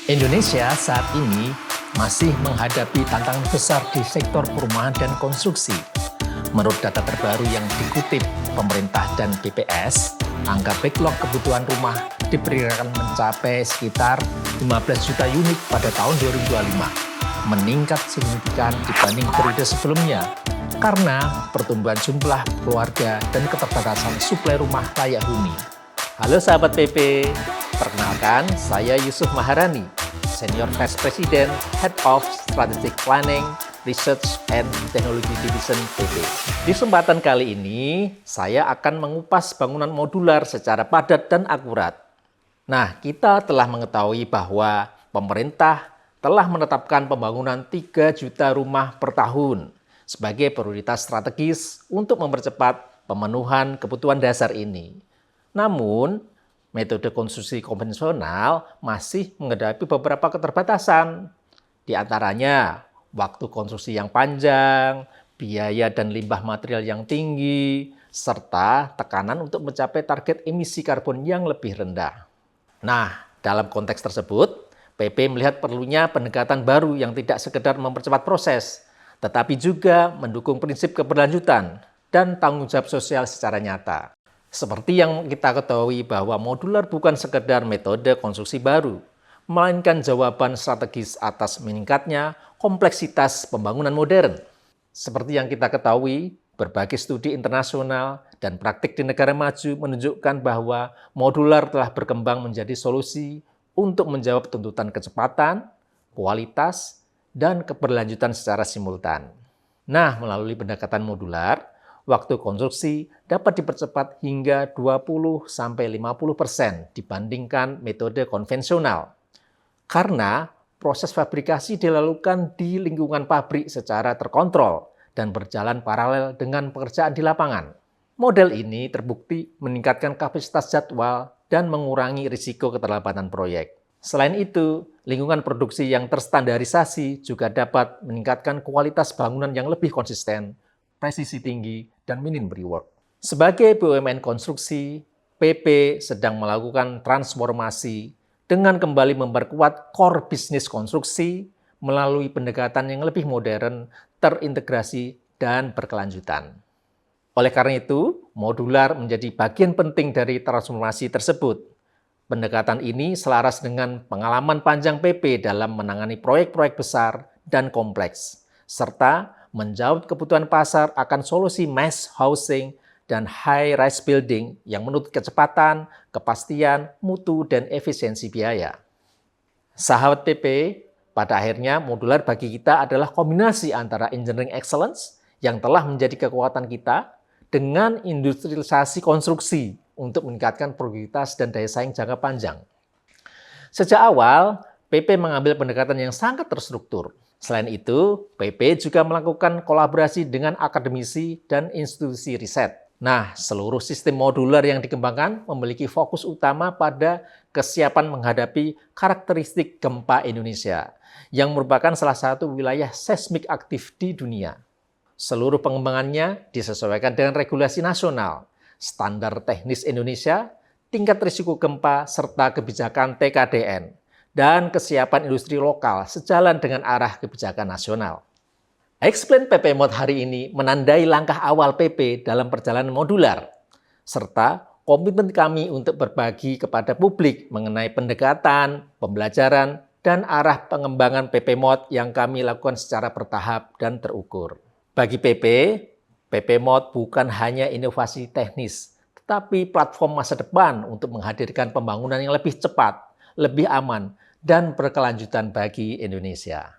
Indonesia saat ini masih menghadapi tantangan besar di sektor perumahan dan konstruksi. Menurut data terbaru yang dikutip pemerintah dan BPS, angka backlog kebutuhan rumah diperkirakan mencapai sekitar 15 juta unit pada tahun 2025, meningkat signifikan dibanding periode sebelumnya karena pertumbuhan jumlah keluarga dan keterbatasan suplai rumah layak huni. Halo sahabat PP, perkenalkan saya Yusuf Maharani, Senior Vice President, Head of Strategic Planning, Research and Technology Division PP. Di kesempatan kali ini, saya akan mengupas bangunan modular secara padat dan akurat. Nah, kita telah mengetahui bahwa pemerintah telah menetapkan pembangunan 3 juta rumah per tahun sebagai prioritas strategis untuk mempercepat pemenuhan kebutuhan dasar ini. Namun, metode konstruksi konvensional masih menghadapi beberapa keterbatasan. Di antaranya, waktu konstruksi yang panjang, biaya dan limbah material yang tinggi, serta tekanan untuk mencapai target emisi karbon yang lebih rendah. Nah, dalam konteks tersebut, PP melihat perlunya pendekatan baru yang tidak sekedar mempercepat proses, tetapi juga mendukung prinsip keberlanjutan dan tanggung jawab sosial secara nyata. Seperti yang kita ketahui bahwa modular bukan sekedar metode konstruksi baru, melainkan jawaban strategis atas meningkatnya kompleksitas pembangunan modern. Seperti yang kita ketahui, berbagai studi internasional dan praktik di negara maju menunjukkan bahwa modular telah berkembang menjadi solusi untuk menjawab tuntutan kecepatan, kualitas, dan keberlanjutan secara simultan. Nah, melalui pendekatan modular, waktu konstruksi dapat dipercepat hingga 20-50% dibandingkan metode konvensional. Karena proses fabrikasi dilakukan di lingkungan pabrik secara terkontrol dan berjalan paralel dengan pekerjaan di lapangan. Model ini terbukti meningkatkan kapasitas jadwal dan mengurangi risiko keterlambatan proyek. Selain itu, lingkungan produksi yang terstandarisasi juga dapat meningkatkan kualitas bangunan yang lebih konsisten, presisi tinggi, dan minim rework. Sebagai BUMN konstruksi, PP sedang melakukan transformasi dengan kembali memperkuat core bisnis konstruksi melalui pendekatan yang lebih modern, terintegrasi, dan berkelanjutan. Oleh karena itu, modular menjadi bagian penting dari transformasi tersebut. Pendekatan ini selaras dengan pengalaman panjang PP dalam menangani proyek-proyek besar dan kompleks, serta menjawab kebutuhan pasar akan solusi mass housing dan high-rise building yang menuntut kecepatan, kepastian, mutu, dan efisiensi biaya. Sahabat PP, pada akhirnya modular bagi kita adalah kombinasi antara engineering excellence yang telah menjadi kekuatan kita dengan industrialisasi konstruksi untuk meningkatkan produktivitas dan daya saing jangka panjang. Sejak awal, PP mengambil pendekatan yang sangat terstruktur. Selain itu, PP juga melakukan kolaborasi dengan akademisi dan institusi riset. Nah, seluruh sistem modular yang dikembangkan memiliki fokus utama pada kesiapan menghadapi karakteristik gempa Indonesia, yang merupakan salah satu wilayah seismik aktif di dunia. Seluruh pengembangannya disesuaikan dengan regulasi nasional, standar teknis Indonesia, tingkat risiko gempa, serta kebijakan TKDN, dan kesiapan industri lokal sejalan dengan arah kebijakan nasional. Explain PP Mod hari ini menandai langkah awal PP dalam perjalanan modular, serta komitmen kami untuk berbagi kepada publik mengenai pendekatan, pembelajaran, dan arah pengembangan PP Mod yang kami lakukan secara bertahap dan terukur. Bagi PP Mod bukan hanya inovasi teknis, tetapi platform masa depan untuk menghadirkan pembangunan yang lebih cepat, lebih aman, dan berkelanjutan bagi Indonesia.